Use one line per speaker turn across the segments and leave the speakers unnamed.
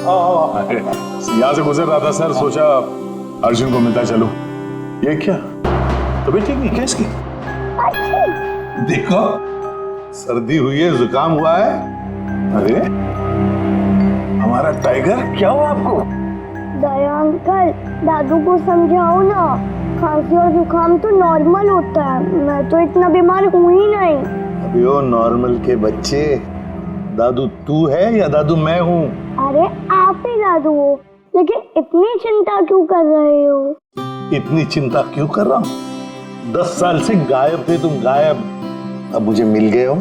यहाँ से गुजर रहा था सर, सोचा अर्जुन को मिलता चलो। ये क्या तबीयत ठीक नहीं क्या इसकी? देखो सर्दी हुई है, जुकाम हुआ है। अरे हमारा टाइगर, क्या हुआ आपको?
दया अंकल, दादू को समझाओ ना, खांसी और जुकाम तो नॉर्मल होता है, मैं तो इतना बीमार हूँ ही नहीं।
अबे ओ नॉर्मल के बच्चे, दादू तू है या दादू मैं हूँ?
अरे आप ही दादू हो, लेकिन इतनी चिंता क्यों कर रहे हो?
इतनी चिंता क्यों कर रहा हूँ? 10 साल से गायब थे तुम, गायब। अब मुझे मिल गए हो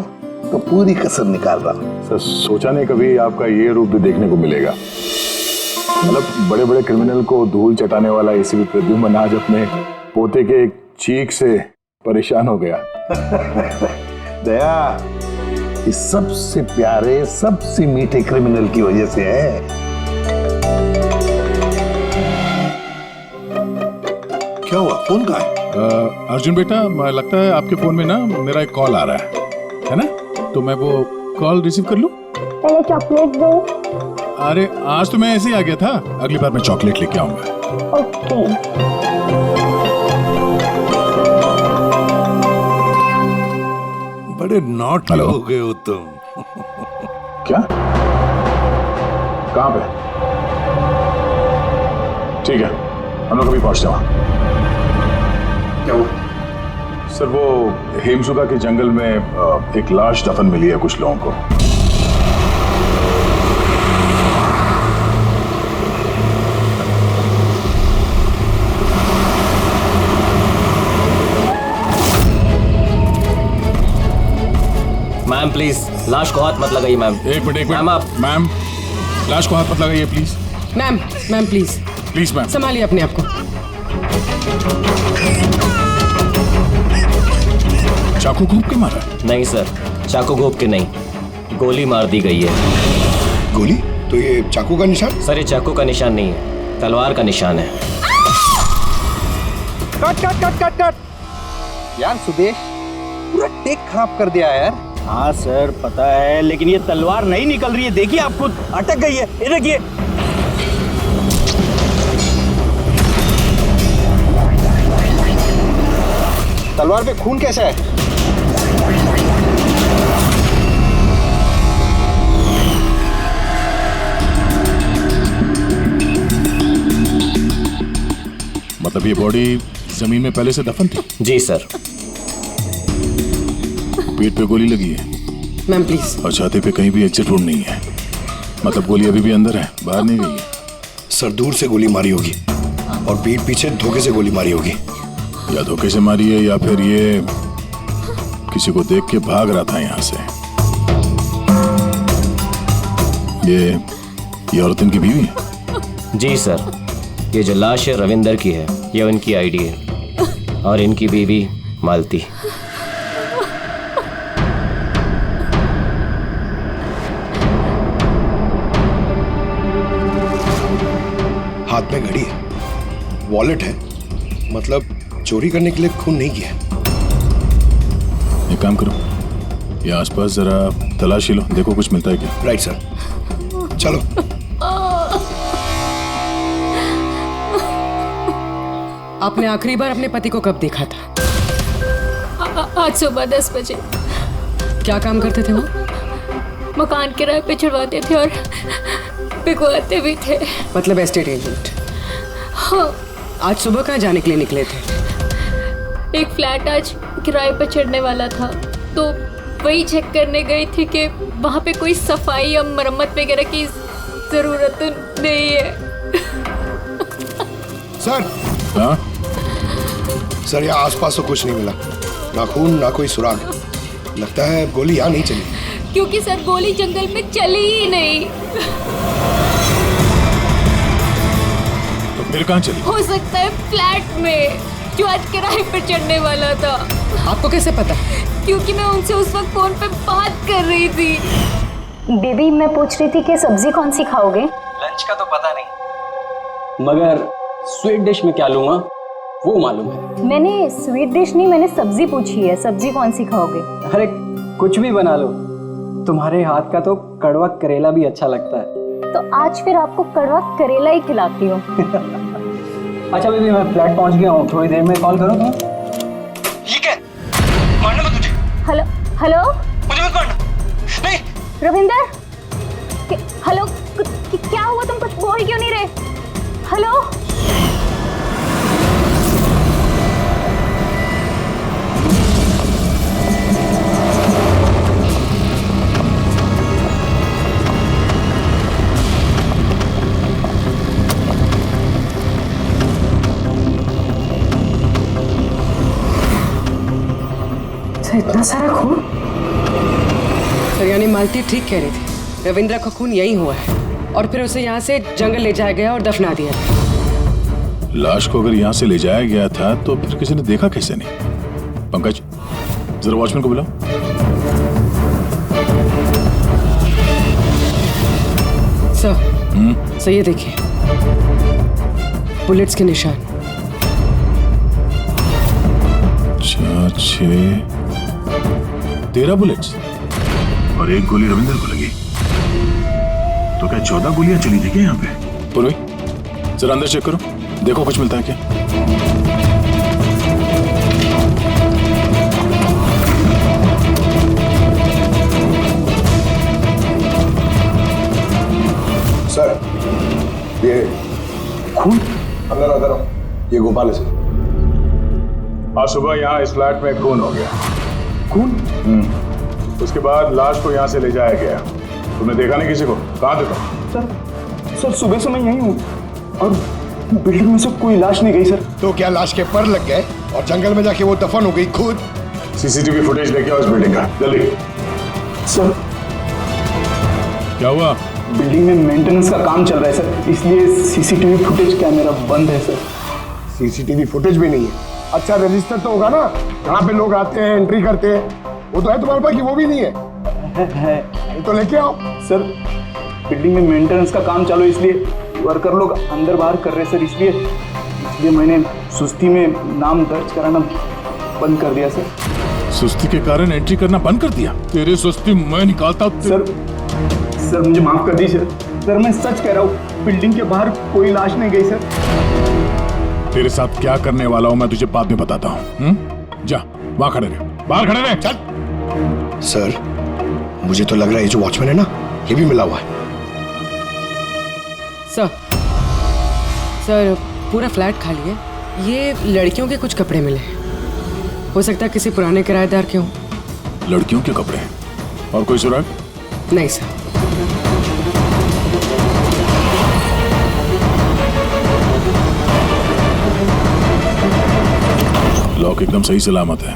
तो पूरी कसर निकाल रहा हूँ। सर सोचा नहीं कभी आपका ये रूप भी देखने को मिलेगा। मतलब बड़े बड़े क्रिमिनल को धूल चटाने वाला एसीपी प्रद्युम्न आज अपने पोते के एक चीख से परेशान हो गया। दया, इस सबसे प्यारे सबसे मीठे क्रिमिनल की वजह से है। क्या हुआ, फोन कहाँ है?
अर्जुन बेटा, लगता है आपके फोन में ना मेरा एक कॉल आ रहा है ना? तो मैं वो कॉल रिसीव कर लूं?
पहले चॉकलेट दो।
अरे आज तो मैं ऐसे ही आ गया था, अगली बार मैं चॉकलेट लेके आऊंगा।
ओके।
बड़े नॉटी हो गए हो तुम। क्या? कहाँ पे? ठीक है, हम लोग अभी पहुंचते वहां। क्या हुआ? सर वो हेमसुगा के जंगल में एक लाश दफन मिली है कुछ लोगों को।
मैम प्लीज लाश को हाथ मत लगाइए मैम।
एक मिनट
मैम आप।
मैम लाश को हाथ मत लगाइए प्लीज।
मैम प्लीज
मैम
संभालिए अपने आप को।
चाकू घोंप के मारा?
नहीं सर, चाकू घोंप के नहीं, गोली मार दी गई है।
गोली? तो ये चाकू का निशान?
सर ये चाकू का निशान नहीं है, तलवार का निशान है।
कट यार सुदेश, पूरा टेक खराब कर दिया यार।
हाँ सर पता है, लेकिन ये तलवार नहीं निकल रही है। देखिए आप खुद, अटक गई है। ये देखिए।
तलवार पे खून कैसा है?
मतलब ये बॉडी जमीन में पहले से दफन थी?
जी सर।
पेट पे गोली लगी है?
Ma'am please.
और छाती पे कहीं भी एग्जिट वुंड नहीं है? मतलब गोली अभी भी अंदर है, बाहर नहीं गई है?
सर दूर से गोली मारी होगी और पीठ पीछे धोखे से गोली मारी होगी।
या धोखे से मारी है या फिर ये किसी को देख के भाग रहा था यहाँ से। ये औरत इनकी बीवी है?
जी सर, ये जो लाश है रविंदर की है, ये उनकी आईडी है, और इनकी बीवी मालती।
हाथ में घड़ी है, वॉलेट है, मतलब चोरी करने के लिए खून नहीं किया।
एक काम करो, ये आसपास जरा तलाशी लो, देखो कुछ मिलता है क्या।
राइट सर, चलो।
आपने आखिरी बार अपने पति को कब देखा था?
आज सुबह 10 बजे।
क्या काम करते थे वो?
मकान किराए पे छुड़वाते थे और बिकवाते भी थे।
मतलब एस्टेट एजेंट?
हाँ।
आज सुबह कहाँ जाने के लिए निकले थे?
एक फ्लैट आज किराए पर चढ़ने वाला था, तो वही चेक करने गई थी कि वहाँ पे कोई सफाई या मरम्मत वगैरह की जरूरत नहीं है।
सर।
हाँ?
सर यहाँ आसपास तो कुछ नहीं मिला, ना खून ना कोई सुराग। लगता है गोली यहाँ नहीं चली।
क्योंकि सर गोली जंगल में चली ही नहीं।
तो फिर कहाँ चली?
हो सकता है फ्लैट में, जो आज किराए पर चढ़ने वाला था।
आपको कैसे पता?
क्योंकि मैं उनसे उस वक्त फोन पे बात कर रही थी।
बेबी मैं पूछ रही थी कि सब्जी कौन सी खाओगे?
लंच का तो पता नहीं, मगर स्वीट डिश में क्या लूंगा वो मालूम है।
मैंने स्वीट डिश नहीं, मैंने सब्जी पूछी है, सब्जी कौन सी खाओगे?
अरे कुछ भी बना लो, तुम्हारे हाथ का तो कड़वा करेला भी अच्छा लगता है।
तो आज फिर आपको कड़वा करेला ही खिलाती हूँ।
अच्छा बेबी, मैं फ्लैट पहुंच गया हूँ, थोड़ी देर में कॉल करूँ तुम्हें?
ये क्या? मारना मत मुझे।
हेलो हेलो,
मुझे मत मारना। नहीं।
रविंदर, हेलो, क्या हुआ? तुम कुछ बोल क्यों नहीं रहे? हेलो।
इतना सारा खून? सर यानी मालती ठीक कह रही थी, रविंद्र का खून यही हुआ है और फिर उसे यहाँ से जंगल ले जाया गया और दफना दिया।
लाश को अगर यहाँ से ले जाया गया था तो फिर किसी ने देखा कैसे नहीं? पंकज, जरा वॉचमैन को बुलाओ।
सर ये देखिए, बुलेट्स के निशान।
4, 6, 13 बुलेट्स और एक गोली रविंदर को लगी। तो क्या 14 गोलियां चली थी क्या यहाँ पे? पूर्वी, जरा अंदर चेक करो, देखो कुछ मिलता है क्या?
सर, ये खून अंदर ये गोपाल है।
आज सुबह यहाँ इस फ्लैट में खून हो गया।
खून?
उसके बाद लाश को यहाँ से ले जाया गया। तुमने देखा नहीं किसी को? कहाँ थे तुम?
सर सुबह से मैं यहीं हूँ और बिल्डिंग में से कोई लाश नहीं गई सर।
तो क्या लाश के पर लग गए और जंगल में जाके वो दफन हो गई खुद?
सीसीटीवी फुटेज लेके आओ इस बिल्डिंग का, जल्दी।
सर
क्या हुआ?
बिल्डिंग में मेंटेनेंस का काम चल रहा है सर, इसलिए सीसीटीवी फुटेज कैमरा बंद है सर।
सीसीटीवी फुटेज भी नहीं है? अच्छा रजिस्टर तो होगा ना, कहाँ पे लोग आते हैं, एंट्री करते हैं, वो तो है तुम्हारे पास कि वो भी नहीं है? तो लेके आओ।
सर बिल्डिंग में मेंटेनेंस का काम चालू है, इसलिए वर्कर लोग अंदर बाहर कर रहे हैं सर, इसलिए मैंने सुस्ती में नाम दर्ज कराना बंद कर दिया सर।
सुस्ती के कारण एंट्री करना बंद कर दिया? तेरे सुस्ती मैं निकालता हूँ।
सर मुझे माफ कर दीजिए सर, मैं सच कह रहा हूँ, बिल्डिंग के बाहर कोई लाश नहीं गई सर।
तेरे साथ क्या करने वाला हूँ मैं तुझे बाद में बताता हूँ। जा वहां खड़े रहे, बाहर खड़े रहे।
चल। सर मुझे तो लग रहा है ये जो वॉचमैन है ना, ये भी मिला हुआ है।
सर पूरा फ्लैट खाली है, ये लड़कियों के कुछ कपड़े मिले हैं, हो सकता है किसी पुराने किराएदार के हों।
लड़कियों के कपड़े? और कोई सुराग?
नहीं सर।
लॉक एकदम सही सलामत है,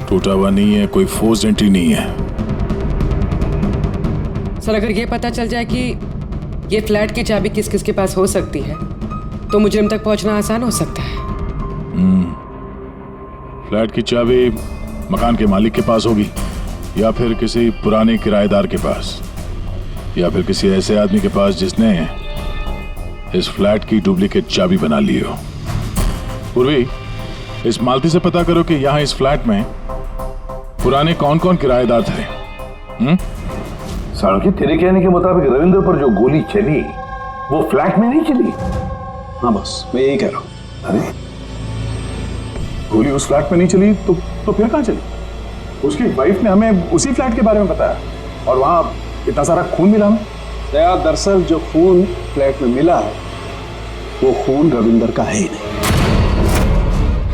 टूटा हुआ नहीं है, कोई फोर्स्ड एंट्री नहीं है।
सर अगर ये पता चल जाए कि ये फ्लैट की चाबी किस किस के पास हो सकती है तो मुजरिम तक पहुंचना आसान हो सकता है।
फ्लैट की चाबी मकान के मालिक के पास होगी या फिर किसी पुराने किराएदार के पास या फिर किसी ऐसे आदमी के पास जिसने इस फ्लैट की डुप्लीकेट चाबी बना ली हो। पूर्वी, इस मालती से पता करो कि यहाँ इस फ्लैट में पुराने कौन कौन किराएदार थे।
साड़की, तेरे कहने के मुताबिक रविंद्र पर जो गोली चली वो फ्लैट में नहीं चली?
हाँ बस मैं यही कह रहा हूँ।
अरे
गोली उस फ्लैट में नहीं चली तो फिर कहाँ चली? उसकी वाइफ ने हमें उसी फ्लैट के बारे में बताया और वहाँ इतना सारा खून मिला हमें।
दरअसल जो खून फ्लैट में मिला है वो खून रविंदर का है ही नहीं।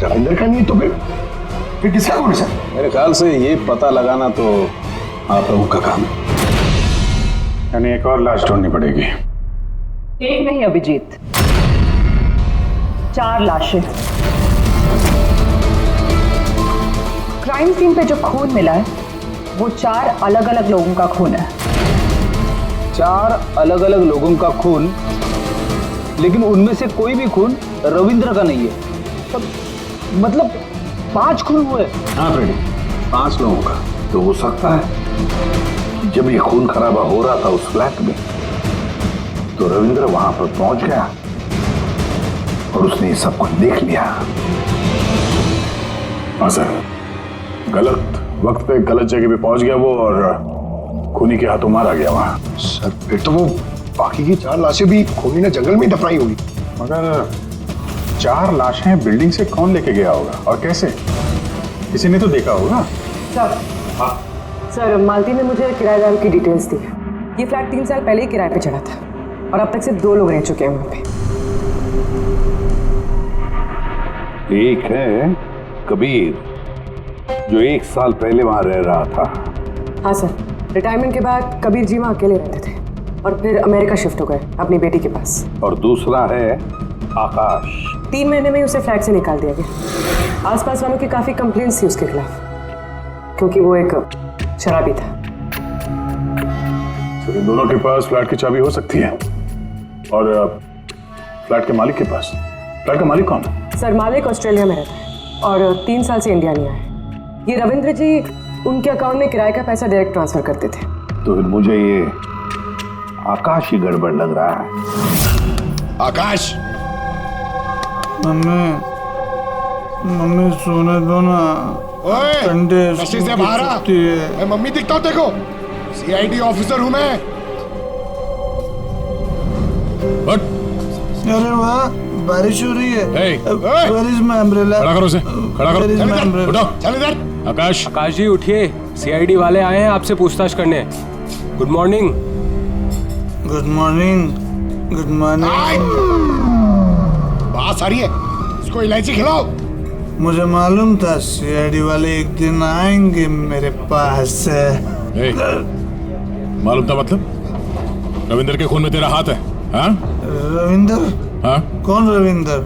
रविंद्र का नहीं तो फिर किसका खून है सर?
मेरे ख्याल से ये पता लगाना तो आप लोगों का काम है।
यानी एक और लाश ढूंढनी पड़ेगी।
एक नहीं अभिजीत, 4 लाशें। क्राइम सीन पे जो खून मिला है वो 4 अलग अलग लोगों का खून है।
4 अलग अलग लोगों का खून, लेकिन उनमें से कोई भी खून रविंद्र का नहीं है। मतलब 5 खून हुए।
हाँ फ्रेडी, 5 लोगों का तो हो सकता है कि जब ये खून खराबा हो रहा था उस फ्लैट में तो रविंद्र वहां पर पहुंच गया और उसने ये सब कुछ देख लिया।
हाँ सर, गलत वक्त पे गलत जगह पे पहुंच गया वो और खूनी के हाथों मारा गया वहां।
सर फिर तो वो बाकी की 4 लाशें भी खूनी ने जंगल में दफनाई होगी।
मगर 4 लाशें बिल्डिंग से कौन लेके गया होगा और कैसे? किसी ने तो देखा होगा।
सर, सर मालती ने मुझे किराएदार की डिटेल्स दी। ये फ्लैट 3 साल पहले ही किराए पे चढ़ा था और अब तक सिर्फ 2 लोग रह चुके हैं वहाँ पे।
एक है कबीर, जो 1 साल पहले वहां रह रहा था।
हाँ सर, रिटायरमेंट के बाद कबीर जी वहाँ अकेले रहते थे और फिर अमेरिका शिफ्ट हो गए अपनी बेटी के पास।
और दूसरा है आकाश।
3 महीने में उसे फ्लैट से निकाल दिया गया। आसपास वालों की काफी कंप्लेंट्स थी उसके खिलाफ, क्योंकि वो एक शराबी था।
तो इन दोनों के पास फ्लैट की चाबी हो सकती है और फ्लैट के मालिक के पास। फ्लैट का मालिक कौन है?
सर मालिक ऑस्ट्रेलिया में रहता है और 3 साल से इंडिया नहीं आया। ये रविंद्र जी उनके अकाउंट में किराए का पैसा डायरेक्ट ट्रांसफर करते थे।
तो फिर मुझे ये आकाश ही गड़बड़ लग रहा है।
आकाश,
मम्मी सोने दो ना।
ओए, से बाहर आ। मैं मम्मी दिखता हूँ देखो, CID ऑफिसर हूँ मैं।
अरे वाह, बारिश हो रही है। Where is my umbrella?
खड़ा करो उसे, खड़ा करो।
Where is my umbrella?
उठो, चल इधर।
आकाश,
आकाश जी उठिए, CID वाले आए हैं आपसे पूछताछ करने। Good morning.
Good morning, good morning.
बात सारी है, इसको इलायची खिलाओ।
मुझे मालूम था CID वाले एक दिन आएंगे मेरे पास।
मालूम था मतलब? रविंदर के खून में तेरा हाथ है? हाँ?
रविंदर?
हाँ?
कौन रविंदर?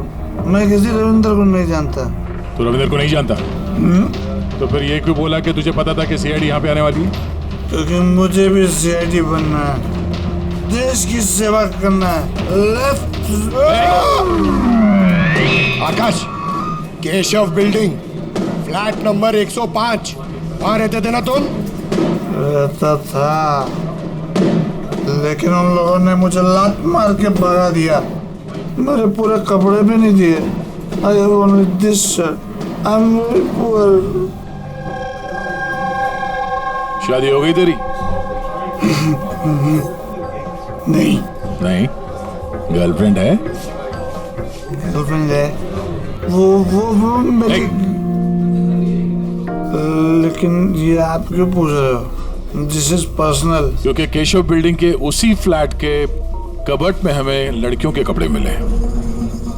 मैं किसी रविंदर को नहीं जानता।
तू रविंदर को नहीं जानता? तो फिर ये क्यों बोला कि तुझे पता था कि CID यहाँ पे आने वाली है?
क्योंकि मुझे भी CID बनना है, देश की सेवा करना है। लेफ्ट।
आकाश, केशव बिल्डिंग, फ्लैट नंबर 105, वहाँ रहते थे ना तुम?
रहता था, लेकिन उन लोगों ने मुझे लात मार के भगा दिया। मेरे पूरे कपड़े भी नहीं दिए। I have only this shirt. I'm very poor.
शादी हो गई तेरी?
नहीं।
नहीं? गर्लफ्रेंड है?
गर्लफ्रेंड है। वो मेरी। लेकिन ये आप क्यों पूछ रहे हो? This is personal.
क्योंकि केशव बिल्डिंग के उसी फ्लैट के कबर्ड में हमें लड़कियों के कपड़े मिले,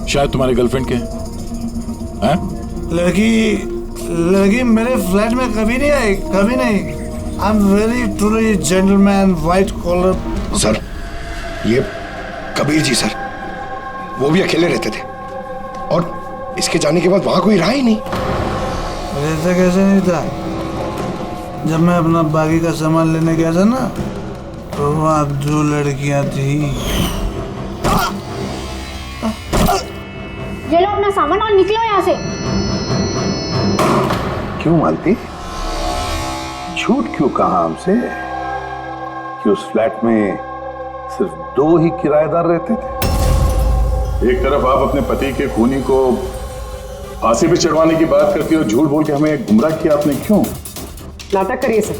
शायद तुम्हारी गर्लफ्रेंड के। हैं?
लड़की मेरे फ्लैट में कभी नहीं आई, कभी नहीं। I am very truly gentleman, white collar.
Sir, ये कबीर जी सर, वो भी अकेले रहते थे और इसके जाने के बाद वहां कोई रहा ही नहीं।
रहता कैसे नहीं था? जब मैं अपना बाकी का सामान लेने गया था ना, तो वहाँ 2 लड़कियां थी।
ये लो अपना सामान और निकलो यहाँ से।
क्यों मालती? झूठ क्यों कहा हमसे कि उस फ्लैट में सिर्फ 2 ही किराएदार रहते थे?
एक तरफ आप अपने पति के खूनी को फांसी पे चढ़वाने की बात करती हो, झूठ बोल के हमें गुमराह किया आपने, क्यों?
नाटक करिए सर,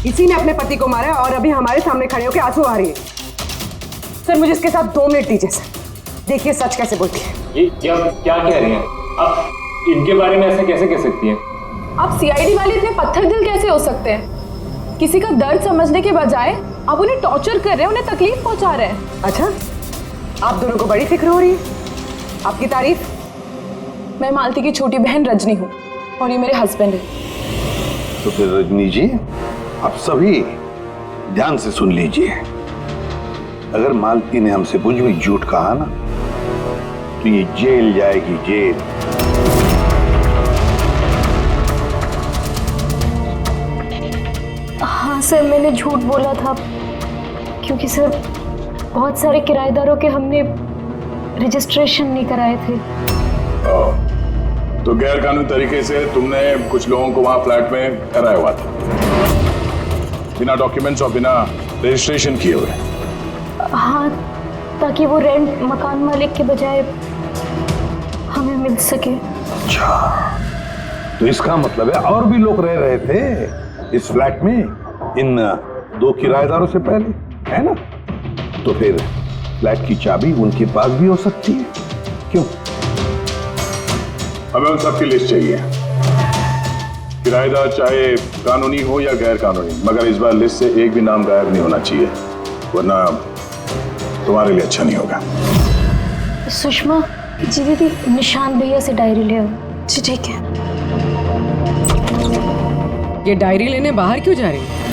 इसी ने अपने पति को मारा और अभी हमारे सामने खड़े होकर आंसू आ रही है। सर मुझे इसके साथ 2 मिनट दीजिए सर, देखिए सच कैसे बोलती है।
ये क्या कह रही हैं आप? इनके बारे में ऐसे कैसे कह सकती हैं?
आप CID वाले इतने पत्थर दिल कैसे हो सकते हैं? किसी का दर्द समझने के बजाय आप उन्हें टॉर्चर कर रहे हैं, उन्हें तकलीफ पहुंचा रहे हैं।
अच्छा, आप दोनों को बड़ी फिक्र हो रही है। आपकी तारीफ।
मैं मालती की छोटी बहन रजनी हूँ और ये मेरे हस्बैंड है।
तो फिर रजनी जी, आप सभी ध्यान से सुन लीजिए। अगर मालती ने हमसे कुछ भी झूठ कहा ना, तो ये जेल जाएगी, जेल।
हाँ सर, मैंने झूठ बोला था क्योंकि सर बहुत सारे किराएदारों के हमने रजिस्ट्रेशन नहीं कराए थे।
तो गैर कानूनी तरीके से तुमने कुछ लोगों को वहां फ्लैट में कराया हुआ था, बिना डॉक्यूमेंट्स और बिना रजिस्ट्रेशन किए हुए।
हाँ, ताकि वो रेंट मकान मालिक के बजाय हमें मिल सके।
अच्छा, तो इसका मतलब है और भी लोग रह रहे थे इस फ्लैट में इन 2 किराएदारों से पहले, है ना? तो फिर फ्लैट की चाबी उनके पास भी हो सकती है, क्यों?
हमें उन सबकी लिस्ट चाहिए, किराएदार चाहे कानूनी हो या गैर कानूनी, मगर इस बार लिस्ट से एक भी नाम गायब नहीं होना चाहिए, वरना तुम्हारे लिए अच्छा नहीं होगा।
सुषमा जी दीदी, निशांत भैया से डायरी ले आओ। जी ठीक है।
ये डायरी लेने बाहर क्यों जा रही है?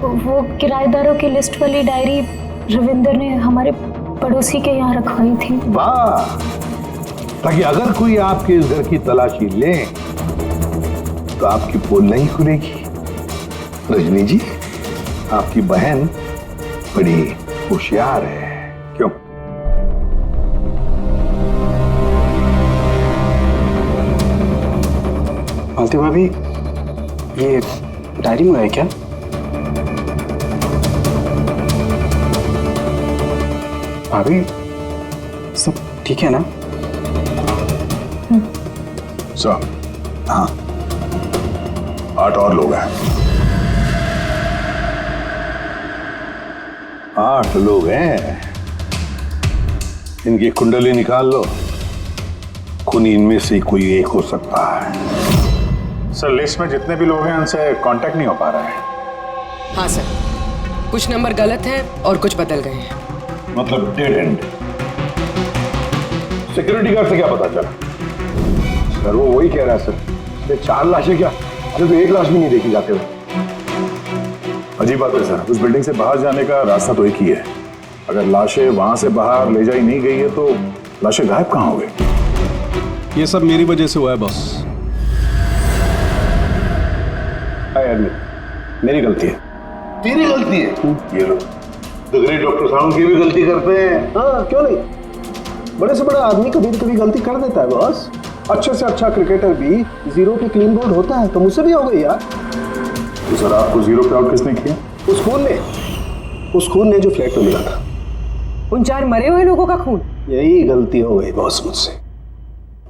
वो किराएदारों की लिस्ट वाली डायरी रविंदर ने हमारे पड़ोसी के यहाँ रखवाई थी।
वाह, ताकि अगर कोई आपके इस घर की तलाशी ले तो आपकी पोल नहीं खुलेगी। रजनी जी, आपकी बहन बड़ी होशियार है, क्यों?
मालती भाभी, ये डायरी मंगाई क्या? भाभी, सब ठीक है ना?
सब?
हाँ।
8 और लोग हैं।
8 लोग हैं। इनकी कुंडली निकाल लो, खूनी इनमें से कोई एक हो सकता है।
सर, लिस्ट में जितने भी लोग हैं उनसे कांटेक्ट नहीं हो पा रहा है।
हाँ सर, कुछ नंबर गलत हैं और कुछ बदल गए हैं।
मतलब डेड एंड। सिक्योरिटी गार्ड से क्या पता चला?
सर वो वही कह रहा है सर, ये 4 लाशें क्या, अरे तो 1 लाश भी नहीं देखी जाते हुए।
अजीब बात है सर, उस बिल्डिंग से बाहर जाने का रास्ता तो एक ही है। अगर लाशें वहां से बाहर ले जाई नहीं गई है तो लाशें गायब कहाँ हो गई?
ये सब मेरी वजह से हुआ है बॉस।
मेरी गलती है।
तेरी गलती है? ये लो, तो ग्रेट डॉक्टर साहब की भी गलती करते हैं।
हाँ क्यों नहीं, बड़े से बड़ा आदमी कभी कभी गलती कर देता है बॉस। अच्छे से अच्छा क्रिकेटर भी 0 पे क्लीन बोल्ड होता है, तो मुझसे भी हो गई यार।
तो सर, आपको 0 पे आउट किसने किया?
उस खून ने जो फ्लैट में मिला था।
उन 4 मरे हुए लोगों का खून?
यही गलती हो गई बॉस मुझसे।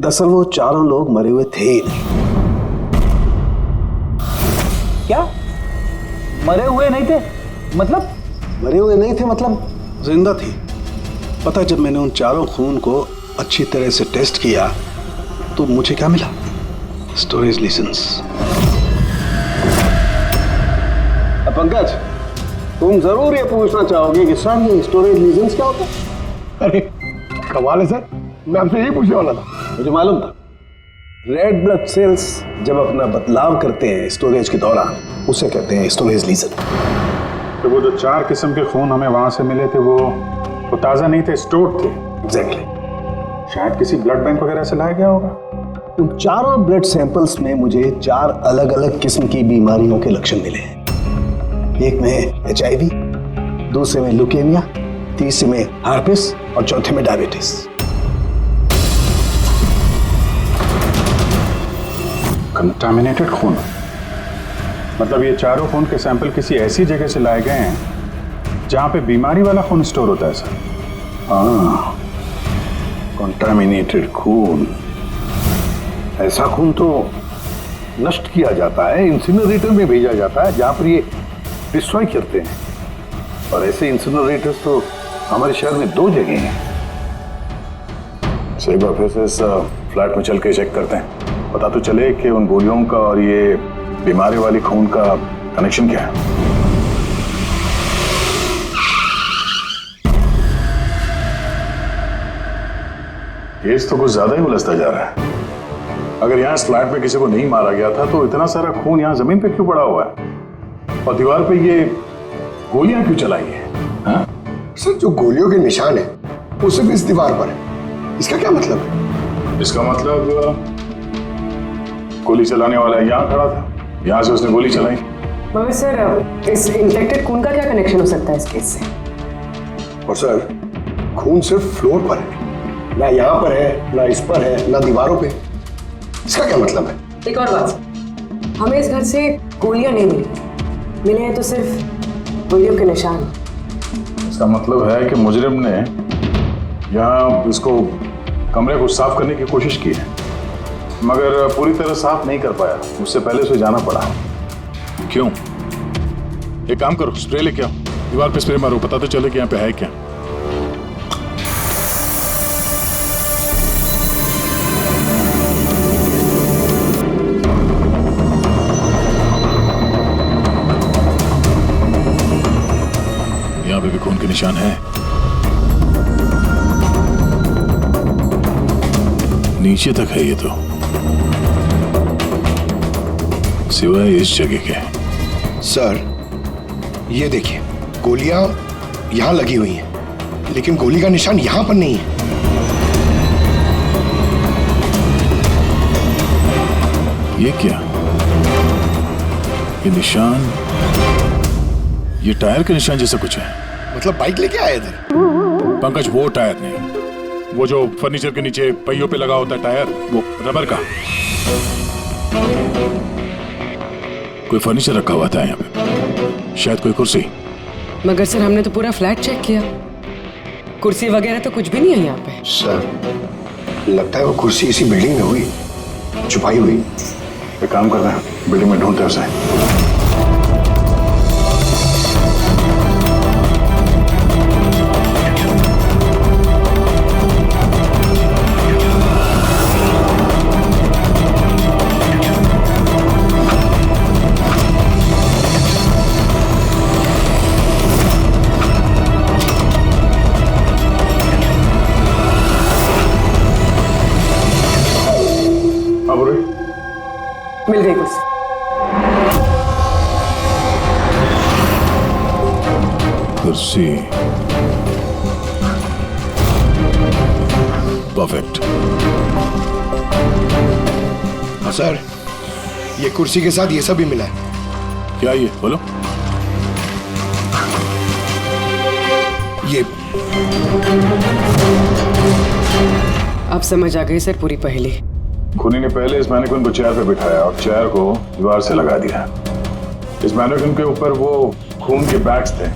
दरअसल वो 4 लोग मरे हुए थे ही नहीं।
क्या? मरे हुए नहीं थे? मतलब?
मरे हुए नहीं थे मतलब जिंदा थी। पता, जब मैंने उन 4 खून को अच्छी तरह से टेस्ट किया तो मुझे क्या मिला? स्टोरेज लीजेंस। पंकज, तुम जरूर ये पूछना चाहोगे कि सर ये स्टोरेज लीजेंस क्या होता है? अरे कमाल है सर, मैं आपसे यही पूछने वाला था। मुझे मालूम था। रेड ब्लड सेल्स जब अपना बदलाव करते हैं स्टोरेज के दौरान, उसे कहते हैं स्टोरेज लीजन।
तो वो जो 4 किस्म के खून हमें वहां से मिले थे वो ताजा नहीं थे, स्टोर्ड थे।
एग्जैक्टली।
शायद किसी ब्लड बैंक वगैरह से लाया गया होगा।
उन 4 ब्लड सैंपल्स में मुझे 4 अलग अलग किस्म की बीमारियों के लक्षण मिले हैं। एक में HIV, दूसरे में ल्यूकेमिया, तीसरे में हार्पिस और चौथे में डायबिटीज।
कंटामिनेटेड खून? मतलब ये 4 खून के सैंपल किसी ऐसी जगह से लाए गए हैं जहां पे बीमारी वाला खून स्टोर होता है सर?
हाँ, कंटामिनेटेड खून। ऐसा खून तो नष्ट किया जाता है, इंसिनरेटर में भेजा जाता है जहां पर ये डिस्ट्रॉय करते हैं। और ऐसे इंसिनरेटर्स तो हमारे शहर में 2 जगह हैं।
एक बार फिर से इस फ्लैट में चल के चेक करते हैं, पता तो चले कि उन गोलियों का और ये बीमारी वाली खून का कनेक्शन क्या है। केस तो कुछ ज्यादा ही उलझता जा रहा है। अगर यहाँ इस फ्लैट में किसी को नहीं मारा गया था तो इतना सारा खून यहाँ जमीन पे क्यों पड़ा हुआ है और दीवार पे ये गोलियां क्यों चलाई हैं?
सर जो गोलियों के निशान है वो सिर्फ इस दीवार पर है, इसका क्या मतलब है?
इसका मतलब गोली चलाने वाला यहाँ खड़ा था, यहाँ से उसने गोली चलाई।
मगर सर इस इन्फेक्टेड खून का क्या कनेक्शन हो सकता है इस केस से?
और सर खून सिर्फ फ्लोर पर है, ना यहाँ पर है, ना इस पर है, ना दीवारों पे। इसका क्या मतलब है?
एक और बात, हमें इस घर से गोलियां नहीं मिली, मिले हैं तो सिर्फ गोलियों के निशान।
इसका मतलब है कि मुजरिम ने यहाँ इसको कमरे को साफ करने की कोशिश की है मगर पूरी तरह साफ नहीं कर पाया, उससे पहले उसे जाना पड़ा। क्यों? एक काम करो, स्प्रे लेके आओ। दीवार पे स्प्रे मारो, पता तो चले कि यहाँ पे है क्या। यहाँ पे भी खून के निशान है। नीचे तक है ये तो, सिवाय इस जगह के।
सर ये देखिए, गोलियां यहां लगी हुई हैं, लेकिन गोली का निशान यहां पर नहीं है।
ये क्या? ये निशान, ये टायर के निशान जैसा कुछ है।
मतलब बाइक लेके आए थे?
पंकज, वो टायर नहीं, वो जो फर्नीचर के नीचे पहियों पे लगा होता है टायर, वो रबर का। कोई फर्नीचर रखा हुआ था यहाँ पे, शायद कोई कुर्सी।
मगर सर हमने तो पूरा फ्लैट चेक किया, कुर्सी वगैरह तो कुछ भी नहीं है यहाँ पे।
सर लगता है वो कुर्सी इसी बिल्डिंग में हुई, छुपाई हुई।
एक काम करते हैं, बिल्डिंग में ढूंढते हैं उसे।
मिल गई कुर्सी।
कुर्सी परफेक्ट।
सर ये कुर्सी के साथ ये सब भी मिला है।
क्या ये बोलो?
ये
अब समझ आ गई सर पूरी पहेली।
खूनी ने पहले इस मैनिक्विन को चेयर पे बिठाया और चेयर को दीवार से लगा दिया। इस मैनिक्विन के ऊपर वो खून के बैग्स थे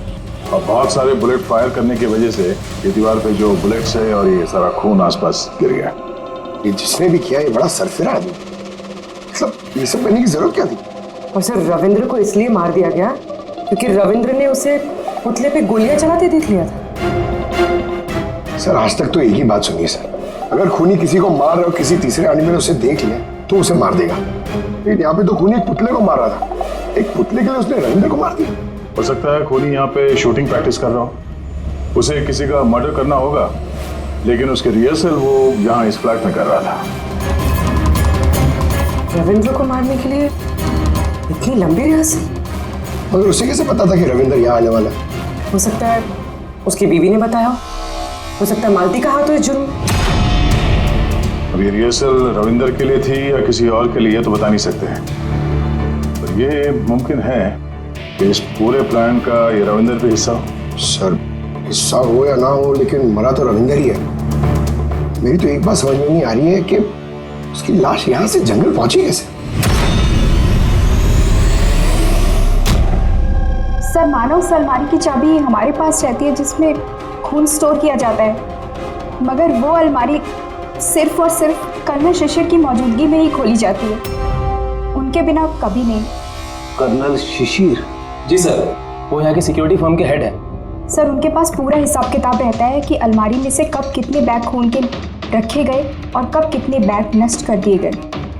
और बहुत सारे बुलेट फायर करने की वजह से ये दीवार पे जो बुलेट्स है और ये सारा खून आसपास गिर गया।
ये जिसने भी किया ये बड़ा सरफिरा आदमी, मतलब ये सब करने की जरूरत क्या थी?
और सर रविंद्र को इसलिए मार दिया गया क्योंकि रविंद्र ने उसे पुतले पे गोलियां चलाते देख लिया था।
सर आज तक तो एक ही बात सुनिए सर, अगर खूनी किसी को मार रहा हो, किसी तीसरे आदमी ने उसे देख लिया तो उसे मार देगा, लेकिन यहाँ पे तो खूनी एक पुतले को मार रहा था। एक पुतले के लिए उसने रविंद्र को मार दिया।
हो सकता है खूनी यहाँ पे शूटिंग प्रैक्टिस कर रहा हो, उसे किसी का मर्डर करना होगा, लेकिन उसके रिहर्सल वो यहाँ इस फ्लैट में कर रहा था।
रविंद्र को मारने के लिए इतनी लंबी रिहर्सल?
मगर उसे कैसे पता था कि रविंद्र यहाँ आने वाला है?
हो सकता है उसकी बीवी ने बताया हो सकता है मालती का हाथ हो इस जुर्म में।
अब ये रिहर्सल रविंद्र के लिए थी या किसी और के लिए तो बता नहीं सकते हैं, पर ये मुमकिन है कि इस पूरे प्लान का ये रविंद्र भी हिस्सा हो।
सर हिस्सा हो या ना हो, लेकिन मरा तो रविंद्र ही है। मेरी तो एक बात समझ में नहीं आ रही है कि उसकी लाश यहाँ से जंगल पहुंची कैसे?
सर मानो उस अलमारी की चाबी हमारे पास रहती है जिसमें खून स्टोर किया जाता है, मगर वो अलमारी सिर्फ और सिर्फ कर्नल शिशिर की मौजूदगी में ही खोली जाती है, उनके बिना कभी नहीं।
कर्नल शिशिर? जी सर, वो यहाँ के सिक्योरिटी फर्म के हेड है।
सर उनके पास पूरा हिसाब किताब रहता है कि अलमारी में से कब कितने बैग खून के रखे गए और कब कितने बैग नष्ट कर दिए गए।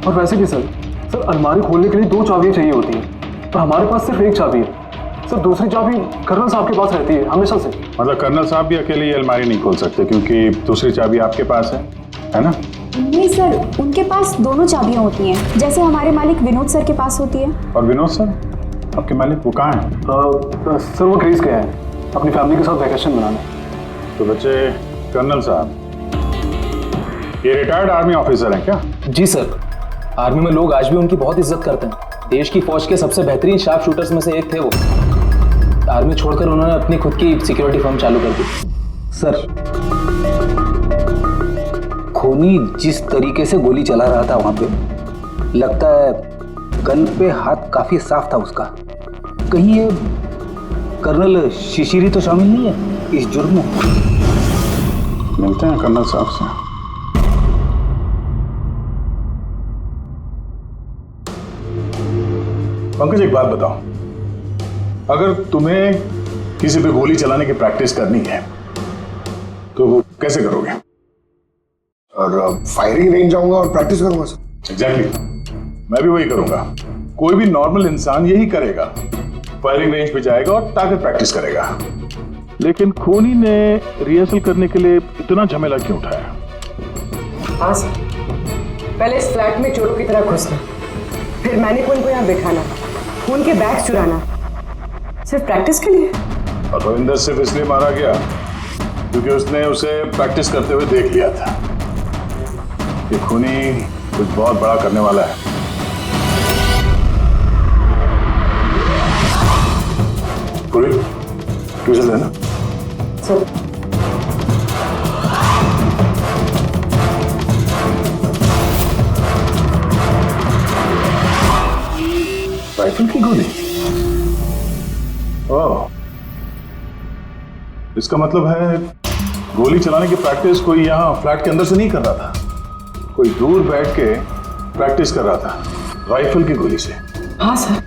और वैसे भी सर अलमारी खोलने के लिए 2 चाबियाँ चाहिए होती हैं, तो हमारे पास सिर्फ 1 चाबी है। सर दूसरी चाबी कर्नल साहब के पास रहती है हमेशा से।
मतलब कर्नल साहब भी अकेले ये अलमारी नहीं खोल सकते क्योंकि दूसरी चाबी आपके पास है ना?
नहीं सर, उनके पास दोनों चाबियां होती हैं, जैसे हमारे मालिक विनोद सर के पास होती है।
और विनोद सर आपके मालिक वो कहाँ हैं?
सर वो ग्रीस गए हैं अपनी फैमिली के साथ वैकेशन मनाने।
तो बच्चे, कर्नल साहब ये रिटायर्ड आर्मी ऑफिसर हैं क्या?
जी सर, आर्मी में लोग आज भी उनकी बहुत इज्जत करते हैं। देश की फौज के सबसे बेहतरीन शार्प शूटर्स में से एक थे वो। आर्मी छोड़कर उन्होंने अपनी खुद की सिक्योरिटी फर्म चालू कर दी।
सर खूनी जिस तरीके से गोली चला रहा था वहां पे, लगता है गन पे हाथ काफी साफ था उसका। कहीं ये कर्नल शिशिरी तो शामिल नहीं है इस जुर्म में?
मिलते हैं कर्नल साहब से। पंकज एक बात बताओ, अगर तुम्हें किसी पे गोली चलाने की प्रैक्टिस करनी है तो वो कैसे करोगे?
और फायरिंग रेंज जाऊंगा और प्रैक्टिस करूंगा सर।
एग्जैक्टली, मैं भी वही करूंगा। कोई भी नॉर्मल इंसान यही करेगा, फायरिंग रेंज पे जाएगा और ताकत प्रैक्टिस करेगा। लेकिन खूनी ने रिहर्सल करने के लिए इतना झमेला क्यों उठाया?
हाँ सर, पहले इस फ्लैट में चोरों की तरह घुसना, फिर मैनिक्विन को यहाँ बिठाना, खून के बैग चुराना, सिर्फ प्रैक्टिस के लिए।
और रविंदर सिर्फ इसलिए मारा गया क्योंकि उसने उसे प्रैक्टिस करते हुए देख लिया था कि खूनी कुछ बहुत बड़ा करने वाला है। पूरी ट्यूशन है ना
सर?
राइफल की गोली? ओह, इसका मतलब है गोली चलाने की प्रैक्टिस कोई यहाँ फ्लैट के अंदर से नहीं कर रहा था, कोई दूर बैठ के प्रैक्टिस कर रहा था राइफल की गोली से।
हाँ सर,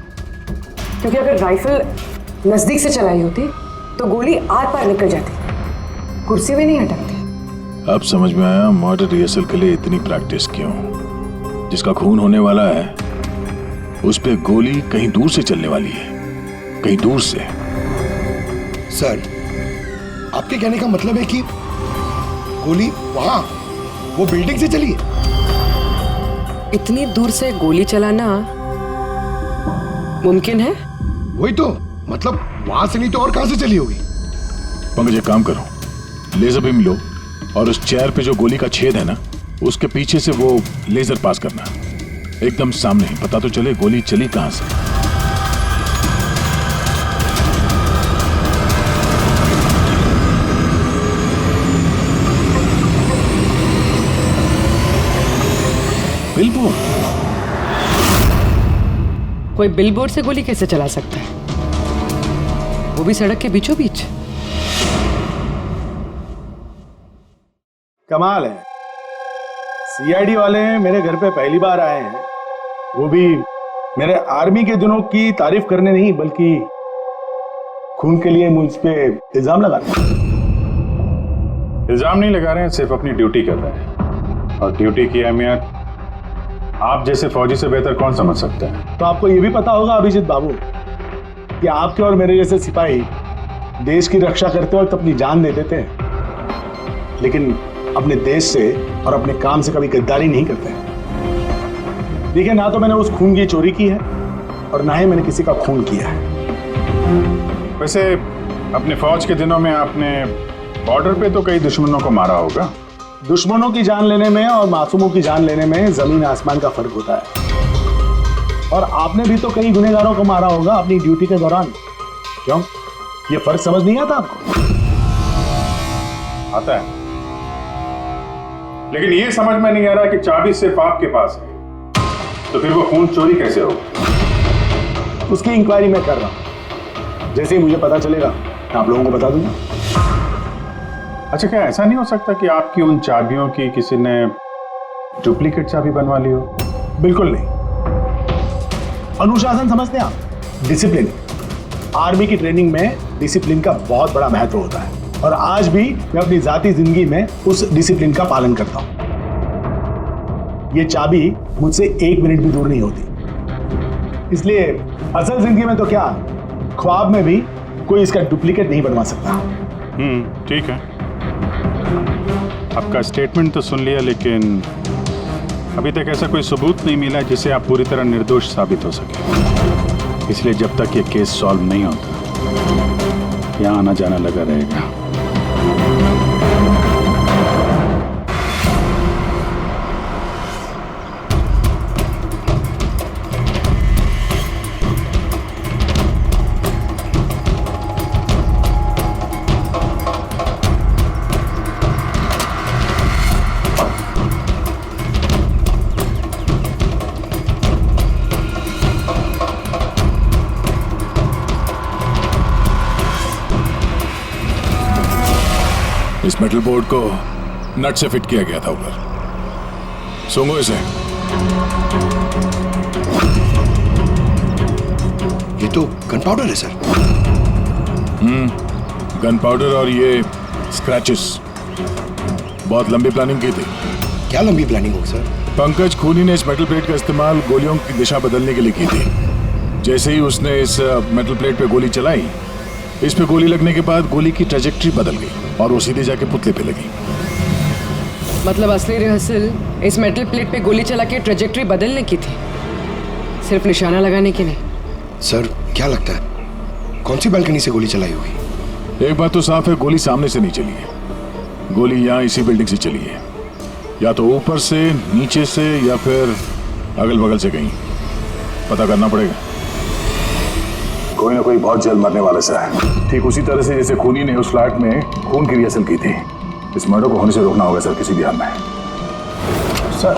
क्योंकि अगर राइफल नजदीक से चलाई होती तो गोली आर पार निकल जाती, कुर्सी में नहीं अटकती।
अब समझ में आया मर्डर रिहर्सल के लिए इतनी प्रैक्टिस क्यों। जिसका खून होने वाला है उस पे गोली कहीं दूर से चलने वाली है, कहीं दूर से।
सर, आपके कहने का मतलब है कि गोली वहां वो बिल्डिंग से चली है?
इतनी दूर से गोली चलाना मुमकिन है?
वही तो, मतलब वहां से नहीं तो और कहां से चली होगी?
पंकज, एक काम करो, लेजर बीम लो और उस चेयर पे जो गोली का छेद है ना, उसके पीछे से वो लेजर पास करना, एकदम सामने, पता तो चले गोली चली कहां से। बिलबोर्ड?
कोई बिलबोर्ड से गोली कैसे चला सकता है, वो भी सड़क के बीचों बीच?
कमाल है, सीआईडी वाले मेरे घर पे पहली बार आए हैं, वो भी मेरे आर्मी के दिनों की तारीफ करने नहीं बल्कि खून के लिए मुझ पे इल्जाम लगाने।
इल्जाम नहीं लगा रहे हैं, सिर्फ अपनी ड्यूटी कर रहे हैं, और ड्यूटी की अहमियत आप जैसे फौजी से बेहतर कौन समझ सकता है।
तो आपको ये भी पता होगा अभिजीत बाबू कि आपके और मेरे जैसे सिपाही देश की रक्षा करते वक्त अपनी जान दे देते हैं, लेकिन अपने देश से और अपने काम से कभी गद्दारी नहीं करते हैं। देखिए, ना तो मैंने उस खून की चोरी की है और ना ही मैंने किसी का खून किया है।
वैसे अपने फौज के दिनों में आपने बॉर्डर पे तो कई दुश्मनों को मारा होगा।
दुश्मनों की जान लेने में और मासूमों की जान लेने में जमीन आसमान का फर्क होता है, और आपने भी तो कई गुनहगारों को मारा होगा अपनी ड्यूटी के दौरान। क्यों, ये फर्क समझ नहीं आता आपको?
आता है, लेकिन ये समझ में नहीं आ रहा कि चाबी सिर्फ आपके पास है, तो फिर वो खून चोरी कैसे होगा?
उसकी इंक्वायरी मैं कर रहा हूं, जैसे ही मुझे पता चलेगा आप लोगों को बता दूंगा।
अच्छा, क्या ऐसा नहीं हो सकता कि आपकी उन चाबियों की किसी ने डुप्लीकेट चाबी बनवा ली हो?
बिल्कुल नहीं। अनुशासन समझते हैं आप, डिसिप्लिन। आर्मी की ट्रेनिंग में डिसिप्लिन का बहुत बड़ा महत्व होता है, और आज भी मैं अपनी जाती जिंदगी में उस डिसिप्लिन का पालन करता हूं। ये चाबी मुझसे 1 मिनट भी दूर नहीं होती, इसलिए असल जिंदगी में तो क्या, ख्वाब में भी कोई इसका डुप्लीकेट नहीं बनवा सकता।
ठीक है, आपका स्टेटमेंट तो सुन लिया, लेकिन अभी तक ऐसा कोई सबूत नहीं मिला जिससे आप पूरी तरह निर्दोष साबित हो सके। इसलिए जब तक ये केस सॉल्व नहीं होता, यहाँ आना जाना लगा रहेगा। इस मेटल बोर्ड को नट से फिट किया गया था ऊपर। सूंघो इसे।
ये तो गन पाउडर है सर।
गन पाउडर और ये स्क्रैचेस, बहुत लंबी प्लानिंग की थी।
क्या लंबी प्लानिंग होगी सर?
पंकज खूनी ने इस मेटल प्लेट का इस्तेमाल गोलियों की दिशा बदलने के लिए की थी। जैसे ही उसने इस मेटल प्लेट पे गोली चलाई, इस पे गोली लगने के बाद गोली की ट्रेजेक्ट्री बदल गई और वो सीधे जाके पुतले पे लगी।
मतलब असली रिहर्सल इस मेटल प्लेट पे गोली चला के ट्रेजेक्ट्री बदलने की थी, सिर्फ निशाना लगाने की नहीं।
सर क्या लगता है कौन सी बालकनी से गोली चलाई होगी?
एक बात तो साफ है, गोली सामने से नहीं चली है। गोली यहाँ इसी बिल्डिंग से चली है, या तो ऊपर से, नीचे से, या फिर अगल बगल से कहीं। पता करना पड़ेगा।
कोई ना कोई बहुत जल्द मरने वाला सा है, ठीक उसी तरह से जैसे खूनी ने उस फ्लैट में खून की रिहर्सल की थी। इस मर्डर को होने से रोकना होगा सर, किसी भी हाल में।
सर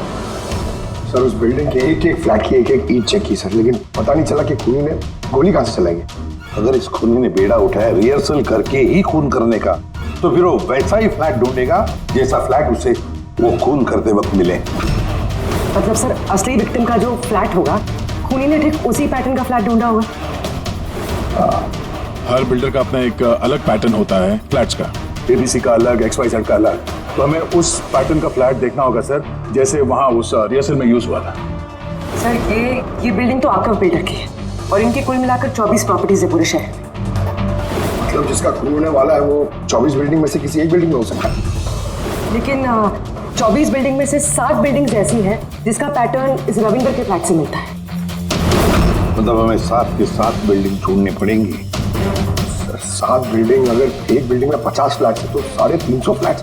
उस बिल्डिंग के एक एक फ्लैट की एक एक ईंट चेक की सर, लेकिन पता नहीं चला कि खूनी ने गोली कहां से चलाई।
अगर इस खूनी ने बेड़ा उठाया रिहर्सल करके ही खून करने का, तो फिर वो वैसा ही फ्लैट ढूंढेगा जैसा फ्लैट उसे वो खून करते वक्त मिले।
मतलब सर असली विक्टिम का जो फ्लैट होगा, खूनी ने ठीक उसी पैटर्न का फ्लैट ढूंढा होगा।
हर बिल्डर का अपना एक अलग पैटर्न होता है फ्लैट्स का,
एबीसी का अलग, XYZ का अलग। तो हमें उस पैटर्न का फ्लैट देखना होगा सर, जैसे वहां उस रिहर्सल में यूज हुआ था।
सर ये बिल्डिंग तो आकव बिल्डर की है और इनकी कुल मिलाकर 24 प्रॉपर्टीज है पूरे शहर में।
मतलब जिसका खून होने वाला है वो 24 बिल्डिंग में से किसी एक बिल्डिंग में हो सकता है।
लेकिन 24 बिल्डिंग में से 7 बिल्डिंग्स ऐसी हैं जिसका पैटर्न इस रविंदर के फ्लैट से मिलता है।
मतलब हमें 7 के 7 बिल्डिंग ढूंढनी पड़ेंगी।
7 बिल्डिंग, अगर एक बिल्डिंग में 50 फ्लैट है तो 350 फ्लैट,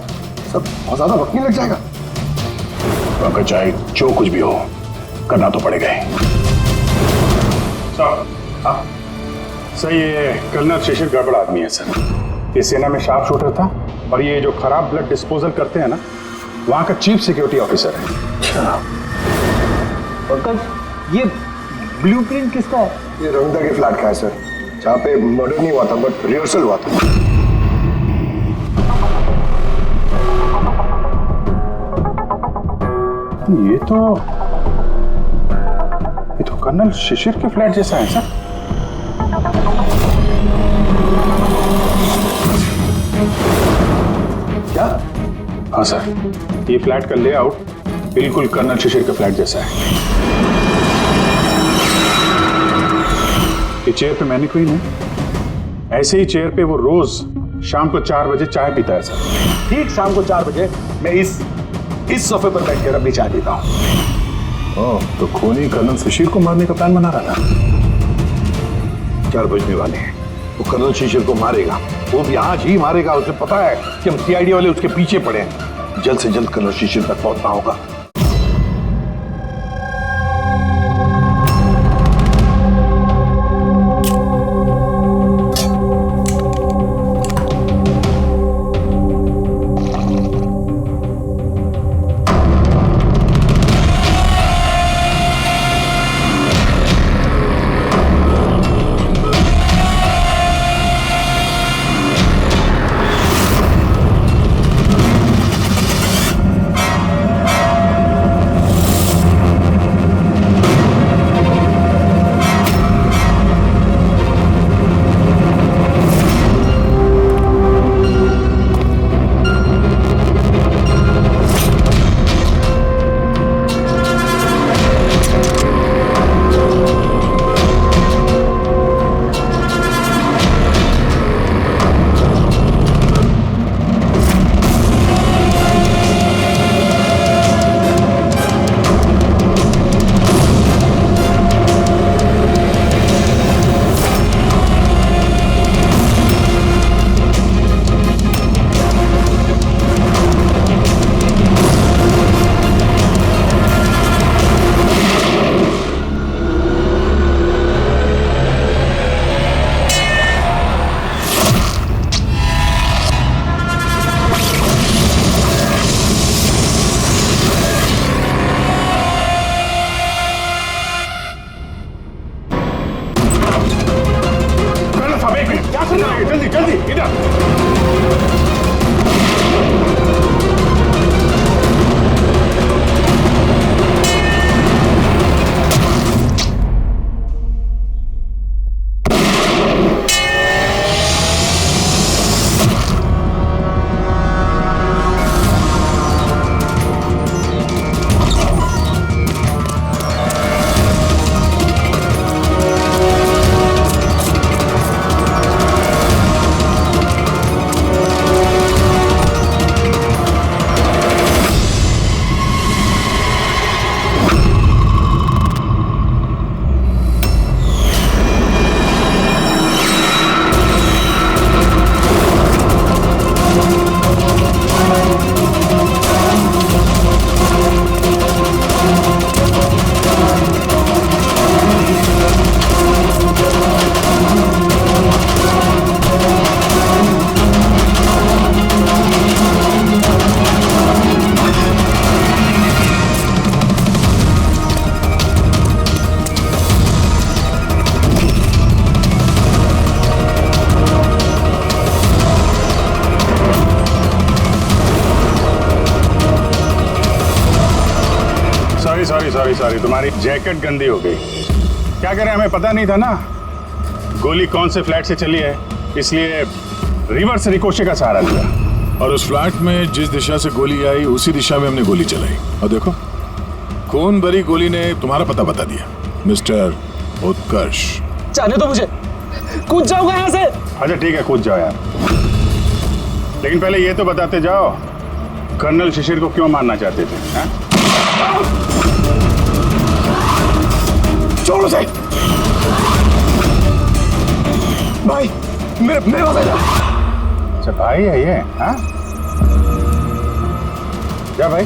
सब बहुत ज्यादा वक्त नहीं लग जाएगा।
अगर चाहे जो कुछ भी हो, करना तो पड़ेगा ही।
सर ये कर्नल शिशिर गड़बड़ आदमी है सर। ये सेना में शार्प शूटर था और ये जो खराब ब्लड डिस्पोजल करते हैं ना, वहाँ का चीफ सिक्योरिटी ऑफिसर है।
पंकज ये ब्लूप्रिंट किसका है?
ये रविंदर के फ्लैट का है सर, जहाँ पे मर्डर नहीं हुआ था बट रिहर्सल हुआ था।
ये तो कर्नल शिशिर के फ्लैट जैसा है सर।
क्या?
हाँ सर, ये फ्लैट का लेआउट बिल्कुल कर्नल शिशिर के फ्लैट जैसा है। ये चेयर पे मैनिक्वीन है, ऐसे ही चेयर पे वो रोज शाम को 4 बजे चाय पीता है सर।
ठीक शाम को 4 बजे मैं इस सोफे पर बैठकर अपनी चाय पीता हूँ।
तो खूनी कर्नल शिशिर को मारने का प्लान बना रहा था।
4 बजने वाले हैं, वो कर्नल शिशिर को मारेगा, वो भी आज ही मारेगा। उसे पता है कि हम CID वाले उसके पीछे पड़े हैं। जल्द से जल्द कर्नल शिशिर तक पहुंचना होगा।
सॉरी, तुम्हारी जैकेट गंदी हो गई। क्या करें, हमें पता नहीं था ना गोली कौन से फ्लैट से चली है, इसलिए रिवर्स रिकोशे का सहारा लिया।
और उस फ्लैट में जिस दिशा से गोली आई उसी दिशा में हमने गोली चलाई, और देखो खून भरी गोली ने तुम्हारा पता बता दिया, मिस्टर उत्कर्ष।
जाने दो मुझे, कूद जाऊंगा यहाँ से।
अच्छा ठीक है, कूद जाओ यार, लेकिन पहले ये तो बताते जाओ कर्नल शिशिर को क्यों मारना चाहते थे?
छोड़ उसे भाई, मेरे पास आ जा।
अच्छा भाई है ये, हाँ? जा भाई,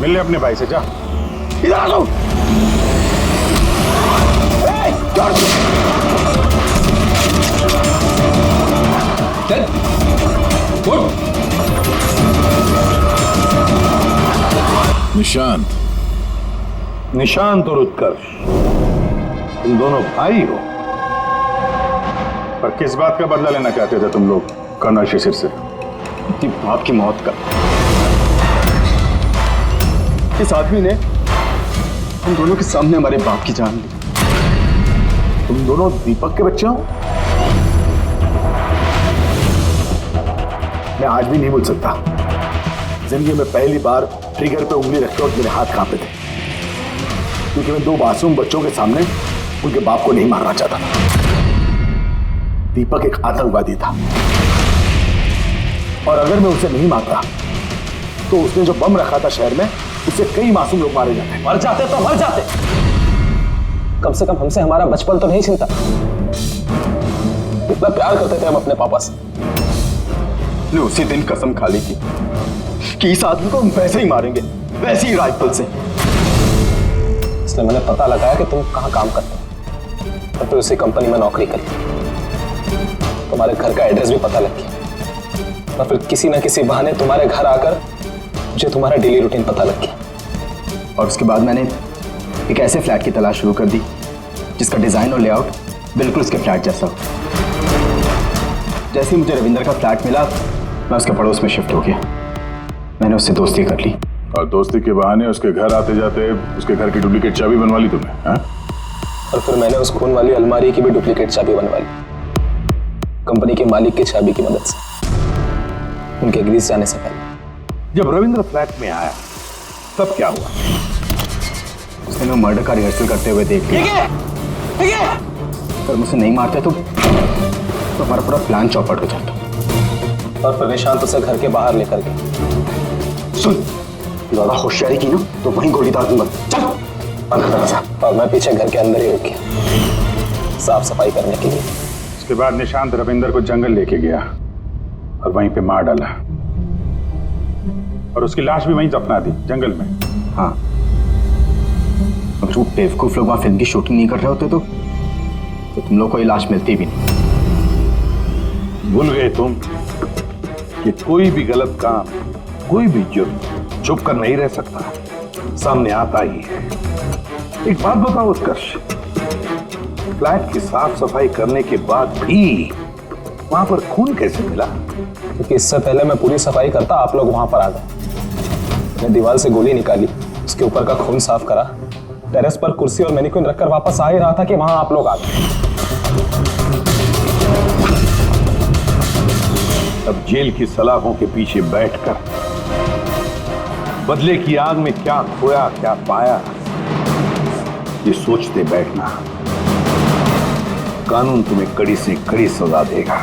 मिल ले अपने भाई से, जा।
इधर आ जाओ।
निशांत और उत्कर्ष, तुम दोनों भाई हो।
पर किस बात का बदला लेना चाहते थे तुम लोग कर्नल शिशिर से?
बाप की मौत का। इस आदमी ने हम दोनों के सामने हमारे बाप की जान ली।
तुम दोनों दीपक के बच्चे हो? मैं आज भी नहीं भूल सकता, जिंदगी में पहली बार ट्रिगर पे उंगली रखते वक्त मेरे हाथ कांपे थे, क्योंकि मैं दो मासूम बच्चों के सामने उनके बाप को नहीं मारना चाहता था। दीपक एक आतंकवादी था, और अगर मैं उसे नहीं मारता तो उसने जो बम रखा था शहर में, उससे कई मासूम लोग मारे जाते।
मर जाते तो मर जाते, कम से कम हमसे हमारा बचपन तो नहीं छीनता। कितना प्यार करते थे हम अपने पापा से।
ने उसी दिन कसम खा ली थी कि इस आदमी को हम वैसे ही मारेंगे, वैसे ही राइफल से।
इसलिए मैंने पता लगाया कि तुम कहाँ काम करते हो, और फिर उसी कंपनी में नौकरी करती। तुम्हारे घर का एड्रेस भी पता लग गया, और फिर किसी ना किसी बहाने तुम्हारे घर आकर मुझे तुम्हारा डेली रूटीन पता लग गया।
और उसके बाद मैंने एक ऐसे फ्लैट की तलाश शुरू कर दी जिसका डिजाइन और लेआउट बिल्कुल उसके फ्लैट जैसा हो। जैसे ही मुझे रविंदर का फ्लैट मिला, मैं उसके पड़ोस में शिफ्ट हो गया। मैंने उससे दोस्ती कर ली,
और दोस्ती के बहाने उसके घर आते जाते उसके घर की डुप्लीकेट चाबी बनवा ली तुमने, हाँ?
और फिर मैंने उस खून वाली अलमारी की भी डुप्लीकेट चाबी बनवा ली, कंपनी के मालिक की चाबी की मदद से, उनके ग्रीस जाने से पहले।
जब रविंद्र फ्लैट में आया तब क्या हुआ?
उसने मैं मर्डर का रिहर्सल करते हुए देख लिया। अगर मुझे नहीं मारते तो हमारा पूरा प्लान चौपट हो जाता।
और फिर निशांत उसे घर के बाहर लेकर गए।
सुन, ज्यादा होशियारी की ना तो वहीं गोली दाग दूंगा। चल।
और मैं पीछे घर के अंदर ही रुक गया, साफ सफाई करने के लिए।
उसके बाद निशांत रविंदर को जंगल लेके गया और वहीं पे मार डाला, और उसकी लाश भी वहीं दफना दी जंगल में।
हाँ, अगर वो बेवकूफ लोग वहां फिल्म की शूटिंग नहीं कर रहे होते तो तुम लोग को ये लाश मिलती भी नहीं।
भूल गए तुम कि कोई भी गलत काम, कोई भी जुर्म छुप कर नहीं रह सकता, सामने आता ही है। एक बात बताओ उत्कर्ष, फ्लैट की साफ सफाई करने के बाद भी वहां पर खून कैसे मिला?
क्योंकि इससे पहले मैं पूरी सफाई करता, आप लोग वहां पर आ गए। मैं दीवार से गोली निकाली, उसके ऊपर का खून साफ करा, टेरेस पर कुर्सी और मैनिक्विन रखकर वापस आ ही रहा था कि वहां आप लोग आ गए।
अब जेल की सलाखों के पीछे बैठकर बदले की आग में क्या खोया क्या पाया, ये सोचते बैठना, कानून तुम्हें कड़ी से कड़ी सजा देगा।